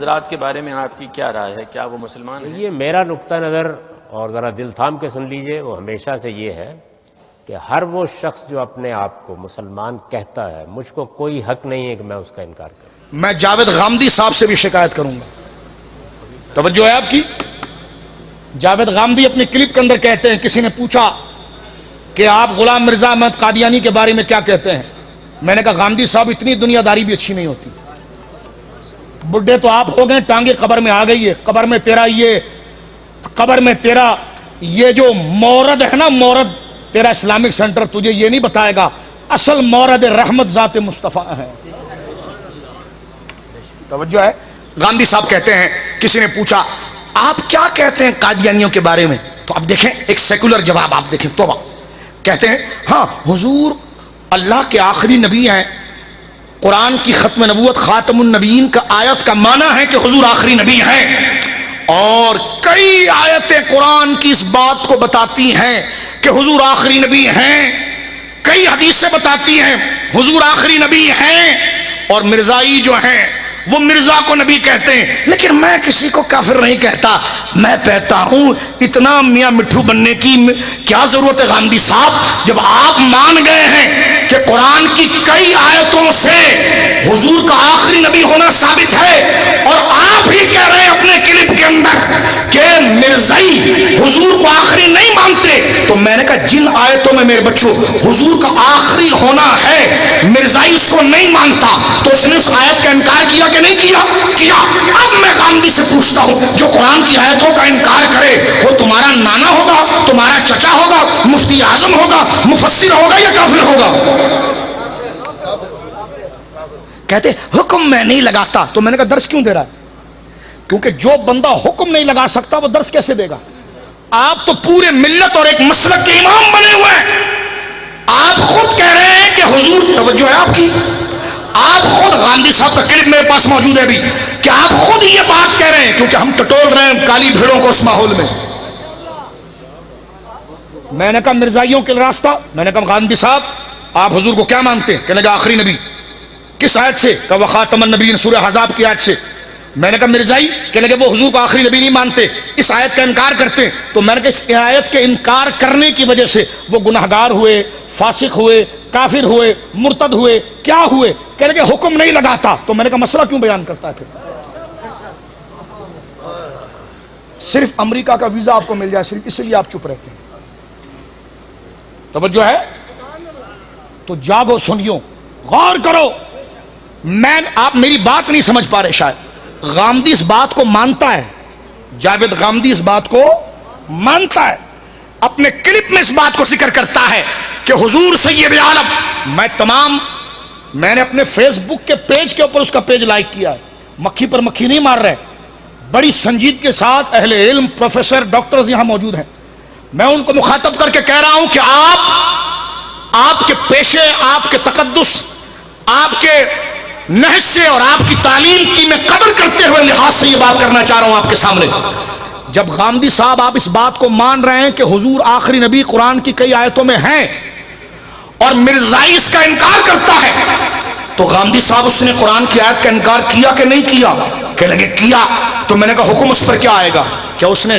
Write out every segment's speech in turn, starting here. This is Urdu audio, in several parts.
حضرات کے بارے میں آپ کی کیا رائے ہے؟ کیا وہ مسلمان ہیں؟ یہ میرا نقطہ نظر، اور ذرا دل تھام کے سن لیجئے، وہ ہمیشہ سے یہ ہے کہ ہر وہ شخص جو اپنے آپ کو مسلمان کہتا ہے، مجھ کو کوئی حق نہیں ہے کہ میں اس کا انکار کروں۔ میں جاوید غامدی صاحب سے بھی شکایت کروں گا، توجہ ہے آپ کی۔ جاوید غامدی اپنے کلپ کے اندر کہتے ہیں، کسی نے پوچھا کہ آپ غلام مرزا احمد قادیانی کے بارے میں کیا کہتے ہیں؟ میں نے کہا غامدی صاحب اتنی دنیا داری بھی اچھی نہیں ہوتی، بڈھے تو آپ ہو گئے، ٹانگیں قبر میں آ گئی ہے، قبر میں تیرا یہ جو مورد ہے نا، مورد تیرا اسلامک سینٹر تجھے یہ نہیں بتائے گا اصل مورد رحمت ذات مصطفیٰ ہے۔ توجہ ہے۔ غامدی صاحب کہتے ہیں، کسی نے پوچھا آپ کیا کہتے ہیں قادیانیوں کے بارے میں؟ تو اب دیکھیں ایک سیکولر جواب، آپ دیکھیں توبہ، کہتے ہیں ہاں حضور اللہ کے آخری نبی ہیں، قرآن کی ختم نبوت خاتم النبیین کا آیت کا معنی ہے کہ حضور آخری نبی ہیں، اور کئی آیتیں قرآن کی اس بات کو بتاتی ہیں کہ حضور آخری نبی ہیں، کئی حدیثیں بتاتی ہیں حضور آخری نبی ہیں، اور مرزائی جو ہیں وہ مرزا کو نبی کہتے ہیں، لیکن میں کسی کو کافر نہیں کہتا، میں کہتا ہوں اتنا میاں مٹھو بننے کی کیا ضرورت ہے غامدی صاحب؟ جب آپ مان گئے ہیں کہ قرآن کی کئی آیتوں سے حضور کا آخری نبی ہونا ثابت ہے، اور آپ ہی کہہ رہے ہیں اپنے کلپ کے اندر کہ مرزائی حضور کو آخری نہیں مانتے، تو میں نے کہا جن آیتوں میں میرے بچوں حضور کا آخری ہونا ہے مرزائی اس کو نہیں مانتا، تو اس نے اس آیت کا انکار کیا کہ نہیں کیا؟ کیا۔ اب میں غامدی سے پوچھتا ہوں، جو قرآن کی آیتوں کا انکار کرے وہ تمہارا نانا ہوگا، تمہارا چچا ہوگا، مفتی اعظم ہوگا، مفسر ہوگا یا کافر ہوگا؟ کہتے حکم میں نہیں لگاتا، تو میں نے کہا درس کیوں دے رہا ہے؟ کیونکہ جو بندہ حکم نہیں لگا سکتا وہ درس کیسے دے گا؟ آپ تو پورے ملت اور ایک مسلک کے امام بنے ہوئے ہیں، آپ خود کہہ رہے ہیں کہ حضور، توجہ ہے آپ کی، آپ خود غامدی صاحب کا کلپ میرے پاس موجود ہے ابھی، کہ آپ خود یہ بات کہہ رہے ہیں، کیونکہ ہم ٹٹول رہے ہیں کالی بھیڑوں کو اس ماحول میں۔ میں نے کہا مرزائیوں کے راستہ، میں نے کہا غامدی صاحب آپ حضور کو کیا مانتے ہیں؟ کہنے لگا آخری نبی۔ کس آیت سے؟ کہ وہ خاتم النبیین، سورہ احزاب کی آیت سے۔ میں نے کہا مرزائی، کہنے لگے وہ حضور کو آخری نبی نہیں مانتے، اس آیت کا انکار کرتے ہیں، تو میں نے کہا اس آیت کے انکار کرنے کی وجہ سے وہ گناہگار ہوئے، فاسق ہوئے، کافر ہوئے، مرتد ہوئے، کیا ہوئے؟ کہنے لگے حکم نہیں لگاتا، تو میں نے کہا مسئلہ کیوں بیان کرتا ہے پھر؟ صرف امریکہ کا ویزا آپ کو مل جائے صرف اس لیے آپ چپ رہتے ہیں، توجہ ہے؟ تو جاگو سنیو، غور کرو، آپ میری بات نہیں سمجھ پا رہے شاید۔ غامدی اس بات کو مانتا ہے، جاوید غامدی اس بات کو مانتا ہے، اپنے کلپ میں اس بات کو ذکر کرتا ہے کہ حضور سید عالم، میں نے اپنے فیس بک کے پیج کے اوپر اس کا پیج لائک کیا ہے، مکھی پر مکھی نہیں مار رہے، بڑی سنجیدگی کے ساتھ اہل علم، پروفیسر، ڈاکٹرز یہاں موجود ہیں، میں ان کو مخاطب کر کے کہہ رہا ہوں کہ آپ کے پیشے، آپ کے تقدس، آپ کے نہج سے اور آپ کی تعلیم کی میں قدر کرتے ہوئے لحاظ سے یہ بات کرنا چاہ رہا ہوں آپ کے سامنے۔ جب غامدی صاحب آپ اس بات کو مان رہے ہیں کہ حضور آخری نبی قرآن کی کئی آیتوں میں ہیں، اور مرزائی اس کا انکار کرتا ہے، تو غامدی صاحب اس نے قرآن کی آیت کا انکار کیا کہ نہیں کیا؟ کہنے لگے کیا، تو میں نے کہا حکم اس پر کیا آئے گا؟ کیا اس نے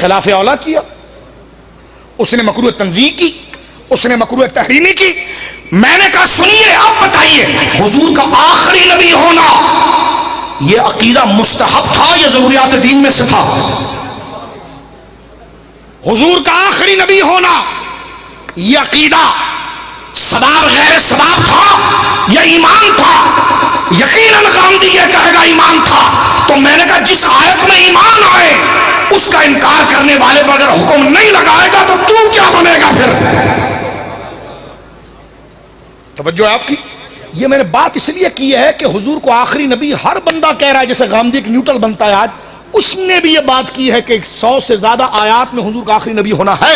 خلاف اولا کیا؟ اس نے مکروہ تنزیہ کی؟ اس نے مکروہ تحریمی کی؟ میں نے کہا سنیے، آپ بتائیے حضور کا آخری نبی ہونا یہ عقیدہ مستحب تھا یا ضروریات دین میں سے تھا؟ حضور کا آخری نبی ہونا یہ عقیدہ ثواب غیر ثواب تھا یا ایمان تھا؟ یقیناً غامدی یہ کہے گا ایمان تھا، تو میں نے کہا جس آیت میں ایمان آئے اس کا انکار کرنے والے پر اگر حکم نہیں لگائے گا تو کیا بنے گا پھر؟ توجہ ہے آپ کی؟ یہ میں نے بات اس لیے کی ہے کہ حضور کو آخری نبی ہر بندہ کہہ رہا ہے، جیسے غامدی ایک نیوٹرل بنتا ہے آج، اس نے بھی یہ بات کی ہے کہ 100 سے زیادہ آیات میں حضور کا آخری نبی ہونا ہے،